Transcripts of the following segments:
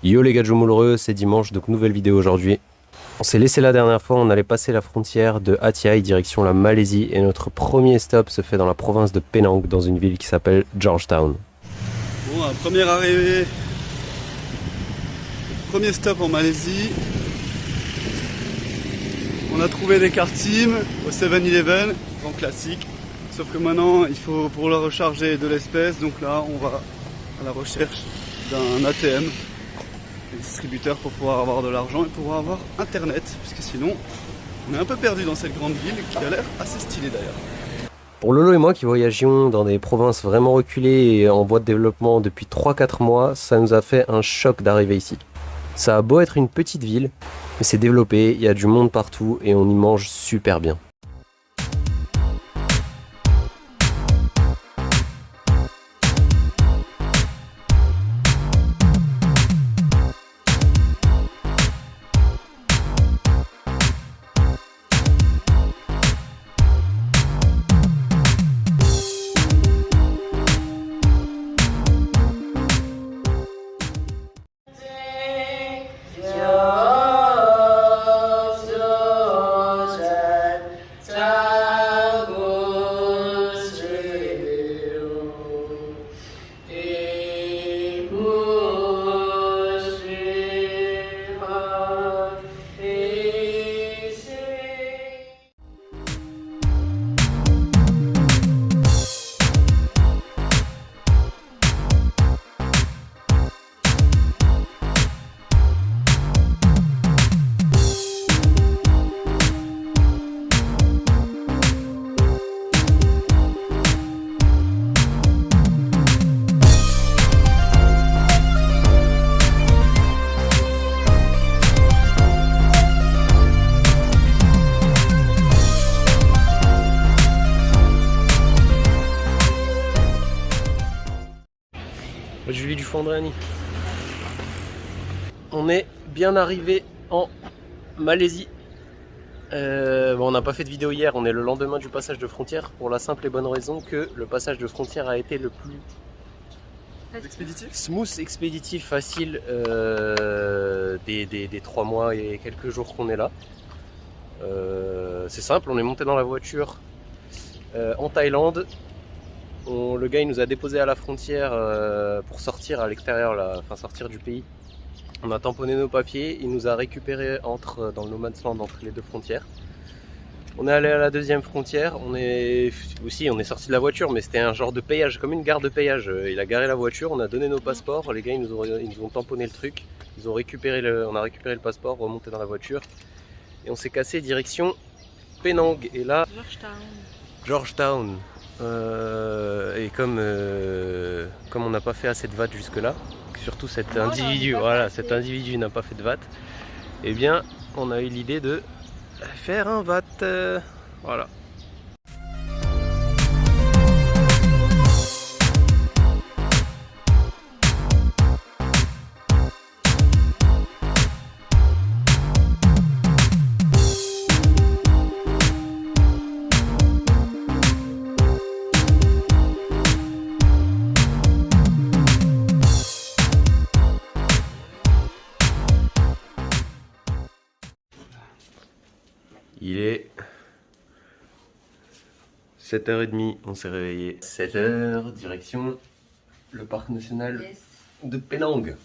Yo les gars de Jomoulreux, c'est dimanche, donc nouvelle vidéo aujourd'hui. On s'est laissé la dernière fois, on allait passer la frontière de Hat Yai direction la Malaisie et notre premier stop se fait dans la province de Penang, dans une ville qui s'appelle Georgetown. Bon, première arrivée, premier stop en Malaisie. On a trouvé des kartimes au 7-Eleven, grand classique. Sauf que maintenant, il faut pour le recharger de l'espèce, donc là, on va à la recherche d'un ATM. Distributeur pour pouvoir avoir de l'argent et pouvoir avoir internet, puisque sinon on est un peu perdu dans cette grande ville qui a l'air assez stylée d'ailleurs. Pour Lolo et moi qui voyagions dans des provinces vraiment reculées et en voie de développement depuis 3-4 mois, ça nous a fait un choc d'arriver ici. Ça a beau être une petite ville, mais c'est développé, il y a du monde partout et on y mange super bien. Julie Dufondreni. On est bien arrivé en Malaisie. Bon, on n'a pas fait de vidéo hier, on est le lendemain du passage de frontière pour la simple et bonne raison que le passage de frontière a été le plus Expéditif smooth, expéditif, facile des 3 mois et quelques jours qu'on est là. C'est simple, on est monté dans la voiture en Thaïlande. Le gars il nous a déposé à la frontière pour sortir à l'extérieur, enfin sortir du pays. On a tamponné nos papiers, il nous a récupéré dans le no man's land entre les deux frontières. On est allé à la deuxième frontière, on est sorti de la voiture, mais c'était un genre de péage, comme une gare de péage. Il a garé la voiture, on a donné nos passeports, les gars ils nous ont tamponné le truc, on a récupéré le passeport, remonté dans la voiture et on s'est cassé direction Penang. Et là, Georgetown. Et comme on n'a pas fait assez de VAT jusque là, surtout cet individu n'a pas fait de VAT, eh bien on a eu l'idée de faire un VAT, voilà. Il est 7h30, on s'est réveillé. 7h, direction le parc national de Penang.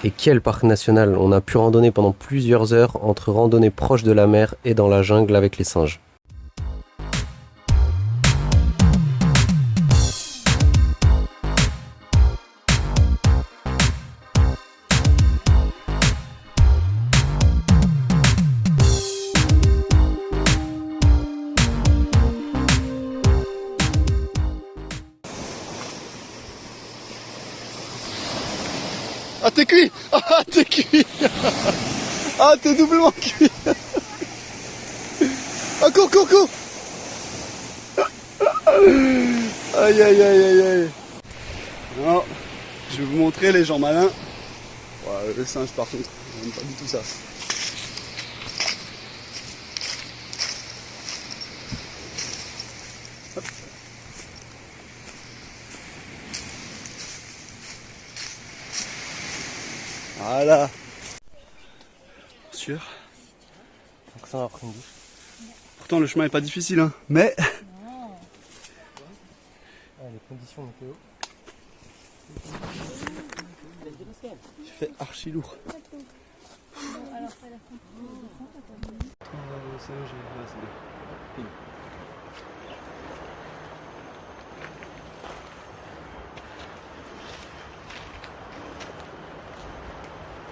Et quel parc national! On a pu randonner pendant plusieurs heures entre randonnées proches de la mer et dans la jungle avec les singes. Ah t'es cuit! Ah t'es cuit! Ah t'es doublement cuit! Ah cours, cours, cours! Aïe aïe aïe aïe aïe! Alors, je vais vous montrer les gens malins. Ouais, le singe par contre, j'aime pas du tout ça. Hop. Voilà. Sûr. Donc ça, on va prendre une douche. Pourtant le chemin est pas difficile, hein. Mais... Ah, les conditions météo. Il fait archi lourd.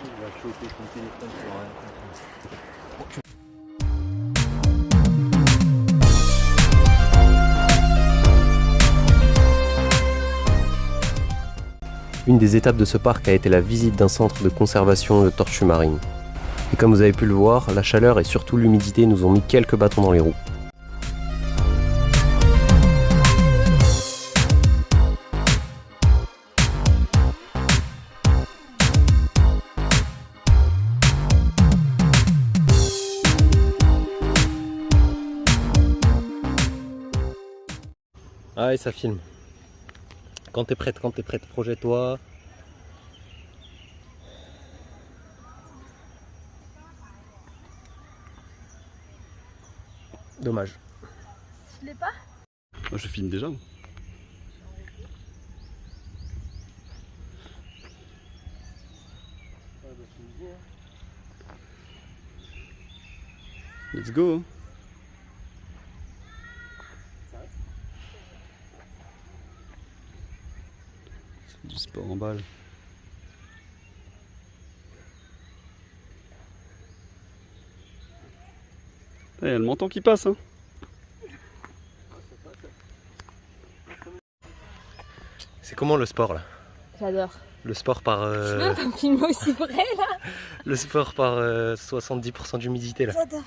Il va choper ton téléphone pour rien comprendre. Une des étapes de ce parc a été la visite d'un centre de conservation de tortues marines. Et comme vous avez pu le voir, la chaleur et surtout l'humidité nous ont mis quelques bâtons dans les roues. Ah et ça filme. Quand t'es prête, projette-toi. Dommage. Tu l'es pas? Moi je filme déjà. Let's go. C'est du sport en balle. Il y a le menton qui passe, hein. C'est comment le sport là? J'adore. Le sport par... Tu veux pas me filmer aussi vrai là? Le sport par 70% d'humidité là. J'adore.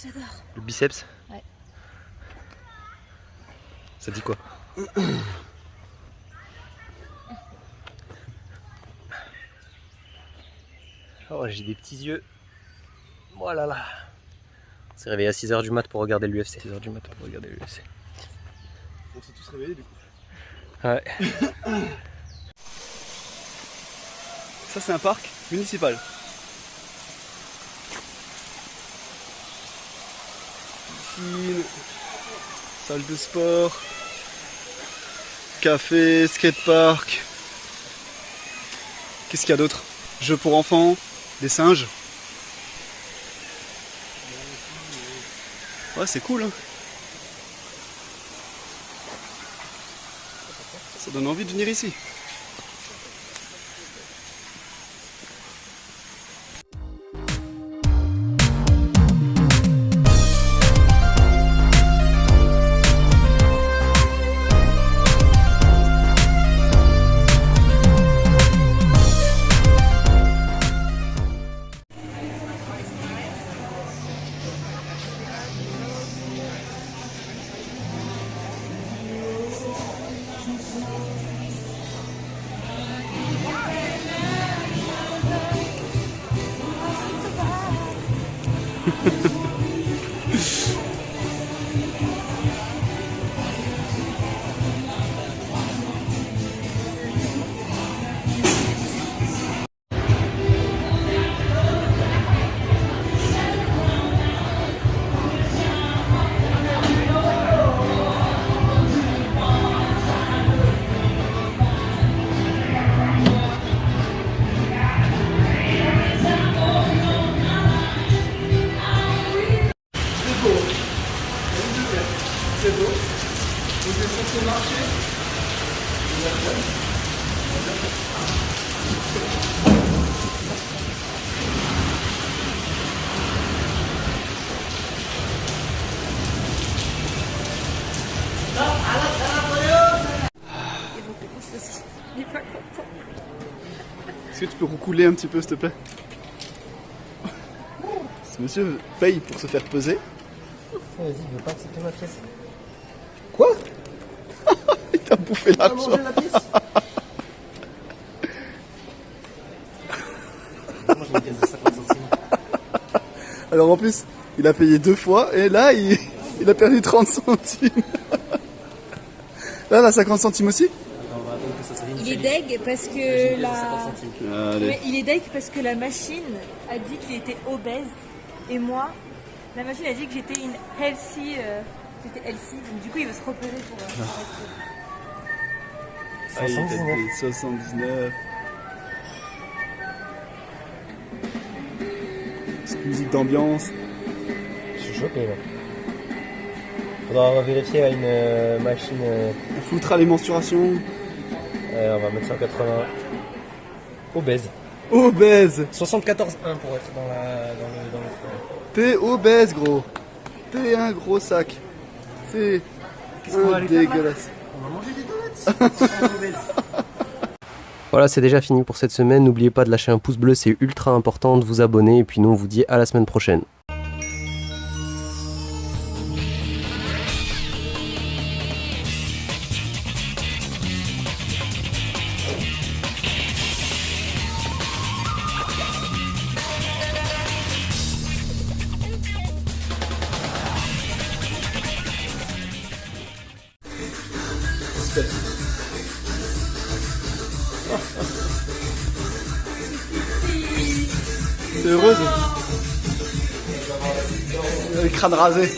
Le biceps? Ouais. Ça dit quoi? Oh, j'ai des petits yeux. Voilà là. On s'est réveillé à 6h du mat pour regarder l'UFC. 6h du mat pour regarder l'UFC. On s'est tous réveillés du coup. Ouais. Ça c'est un parc municipal. Piscine, salle de sport, café, skatepark. Qu'est-ce qu'il y a d'autre? Jeux pour enfants, des singes. Ouais, c'est cool, hein. Ça donne envie de venir ici. C'est beau. Vous êtes censé marcher. Est-ce que tu peux roucouler un petit peu s'il te plaît? Ce monsieur paye pour se faire peser. Vas-y, il veut pas accepter ma pièce. Quoi? Il t'a bouffé l'argent. La pièce. Moi je me casse de 50 centimes. Alors en plus, il a payé 2 fois et là il a perdu 30 centimes. Là, il a 50 centimes aussi? On va attendre que ça se réunisse. il est deg parce que Allez. Mais il est deg parce que la machine a dit qu'il était obèse et moi, la machine a dit que j'étais une healthy, donc du coup il veut se repérer pour. Ah, il a tapé 79. Petite musique d'ambiance. Je suis choqué là. Faudra vérifier à une machine. On foutra les mensurations. On va mettre 180. Obèse. Obèse. 74,1 pour être dans le T'es obèse, gros. T'es un gros sac. C'est dégueulasse. On va manger des donuts. Voilà, c'est déjà fini pour cette semaine. N'oubliez pas de lâcher un pouce bleu, c'est ultra important, de vous abonner. Et puis nous, on vous dit à la semaine prochaine. T'es heureuse? Le crâne rasé.